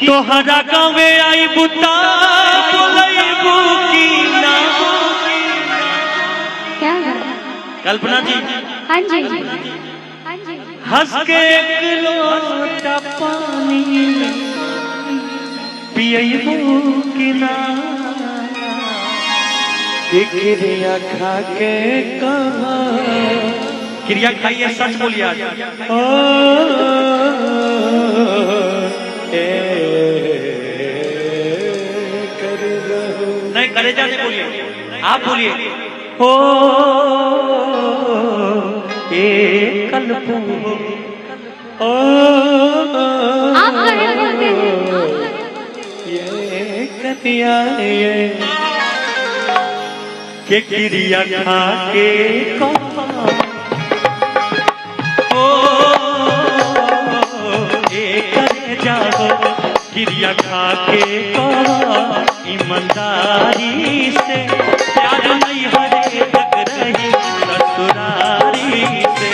तोहरा गाँवे आई बुता बोलैबू की ना। क्या कल्पना जी? हाँ जी हंस के एक लोटा पानी पियबू की ना। क्रिया खा के कहा क्रिया खाइए सच बोलिए आज। नहीं करेजा नहीं बोलिए, आप बोलिए। हो ए कल्पू ओ आप खड़े होते हैं। ये कतिया ये के क्रिया खा के कहा ओ ए करेजा हो क्रिया खा के कहा ईमानदारी से प्यार नहीं हरे तक रही ससुरारी से।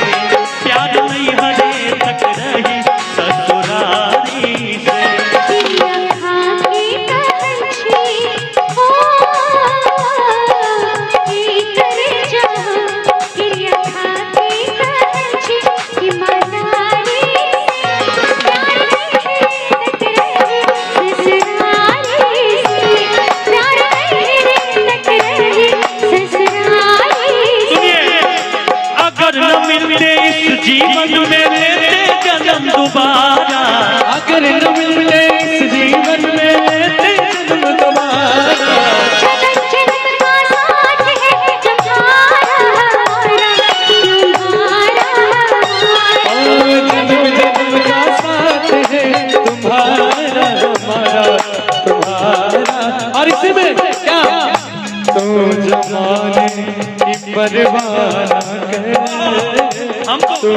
प्यार नहीं हरे तक रही ससुरारी से। क्रिया खा के कहछी हो ये करे जाओ। क्रिया खा के कहछी ईमानदारी से प्यार नहीं तक रही ससुरारी से। प्यार नहीं तक रही ससुरारी से। अगर न मिलते इस जीवन में लेते जन्म दोबारा। अगर न मिलते इस जीवन में लेते जन्म दोबारा। जन्म जन्म का साथ है तुम्हारा जन्म का साथ है तुम्हारा तुम्हारा। और इसी में क्या तू जमाने की परवाह न कर। हम तो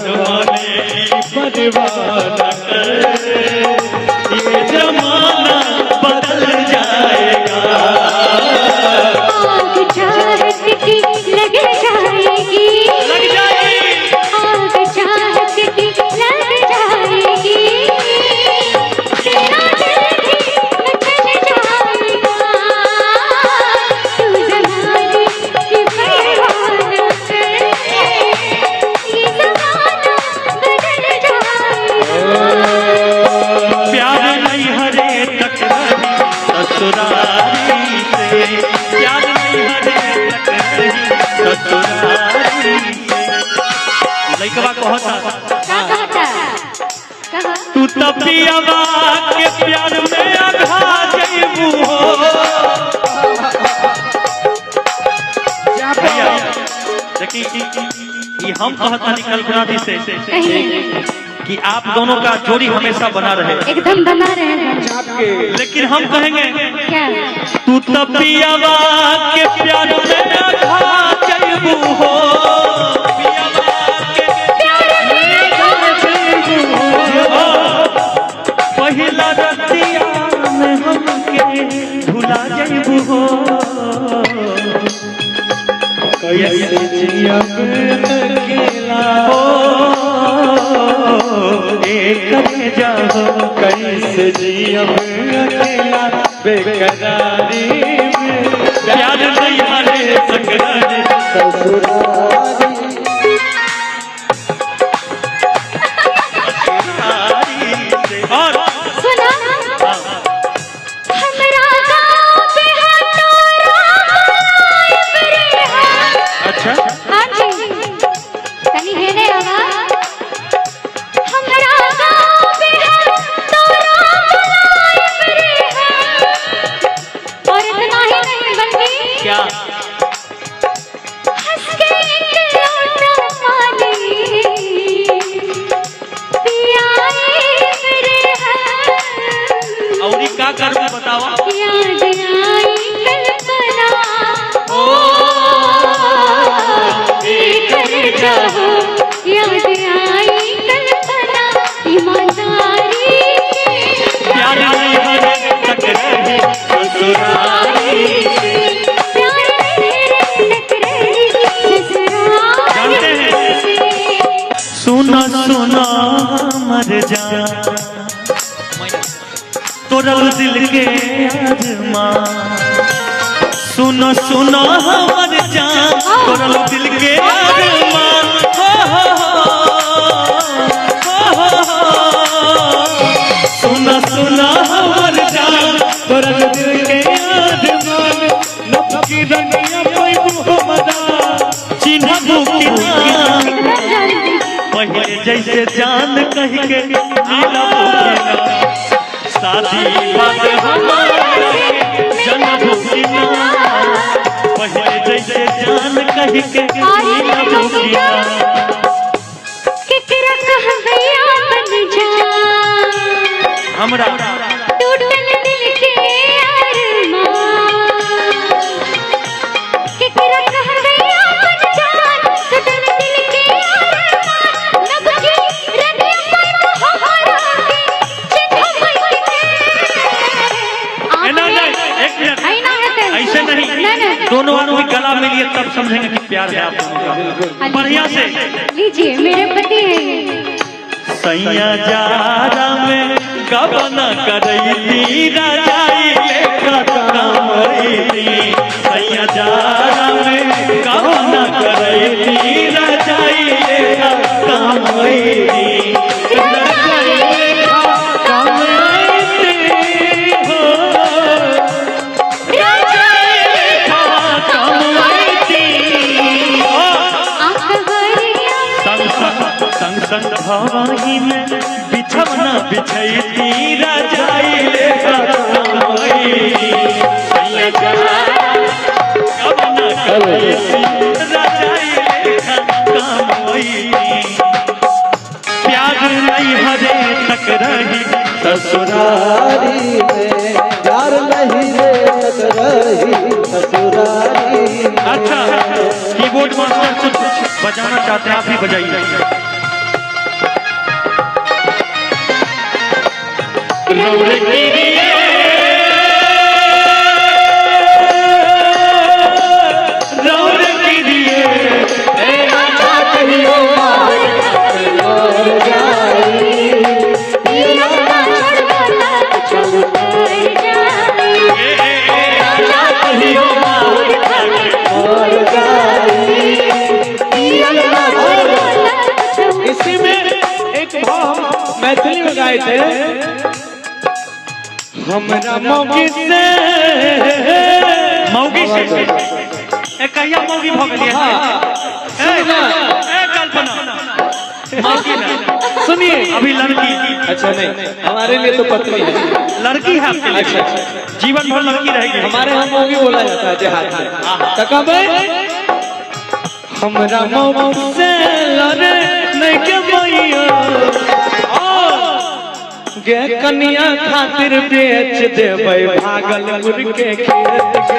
जमाने की परवाह न कर। ये जमाना बदल जाएगा। आग चाहत की लग जाएगी। लग जाएगी। आग चाहत की लग जाएगी। तेरा दिल भी मचल जाएगा। तू जमाने की परवाह न कर। ये जमाना बदल जाएगा। प्यार नहीं हरे तक रही ससुरारी से। प्यार नहीं हरे तक रही ससुरारी से। लइकवा कहता क्या कहता? कहा तू तब पियावा के प्यार में आधा जइबू हो। भैया देखिए ये हम कहता निकल गुनादी से कि आप दोनों का जोड़ी हमेशा बना रहे। एकदम बना रहेगा। लेकिन हम कहेंगे क्या तू तब पियावा के प्यार में आधा जइबू हो। पियावा के प्यार में आधा जइबू हो। पहिला रतिया में हमके भुला जइबू हो। कैसे जियब अकेला हो करे जाओ। कैसे जियब अकेला बेकरारी में। प्यार नहीं हरे तक रही ससुरारी से। और सुना हमरा गाँव पे हटोरा रे। अच्छा हाँ जी तनी हेने आवाज। हमरा गाँव पे हटोरा रे। और इतना ही नहीं बल्कि क्या हंस के तोरल दिल के अरमान सुनो सुनो हमर जान तोरल दिल के अरमान सुनो सुनो हमर जान तोरल दिल के अरमान नफकी रंगिया कोई मोहम्मदा चिन्हबू की ना पहले जैसे जान कह के जिलबू की ना शादी बात हमारे जनबू की ना पहले जैसे जान कह के जिलबू की ना केकरा कह गया बन जा हमरा टूटल दिल के अरमान केकरा कह गया बन जा टूटल दिल के अरमान नबकी रंगिया कोई मोहरा के चिन्ह ऐसे नहीं दोनों आदमी गला मिलिए तब समझेंगे कि प्यार है आप दोनों का बढ़िया से लीजिए मेरे पति हैं सैया जारा में कब न करई राजाई लेखा कामई सैया जारा में कब न करई राजाई लेखा कामई भवाही में बिछवना बिछैती राजाई लेखा कामई सैया जारा कब न करई राजाई लेखा कामई प्यार नहीं हरे तक रही ससुरारी में प्यार नहीं तक रही ससुरारी। अच्छा कीबोर्ड मास्टर कुछ बजाना चाहते हैं आप ही बजाइए रौरे की रौरे की इसी में एक भाव मैथिली में गाए थे हमरा मौगी से एक कहिया मौगी भग लिया कल्पना मौगी ना सुनिए अभी लड़की अच्छा नहीं हमारे लिए तो पत्नी है लड़की है आपके लिए अच्छा जीवन भर लड़की रहेगी हमारे यहाँ मौगी बोला जाता है देहात में तो कब हमरा मौगी से लड़े नहीं के मैया गे कन्या खातिर बेच देबै भागलपुर के खेत के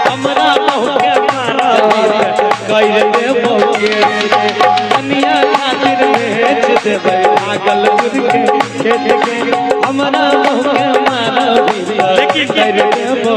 हमरा बहू के मारा कह देबो के कन्या खातिर बेच देबै भागलपुर के खेत के हमरा बहू के मारा लेकिन कह देबो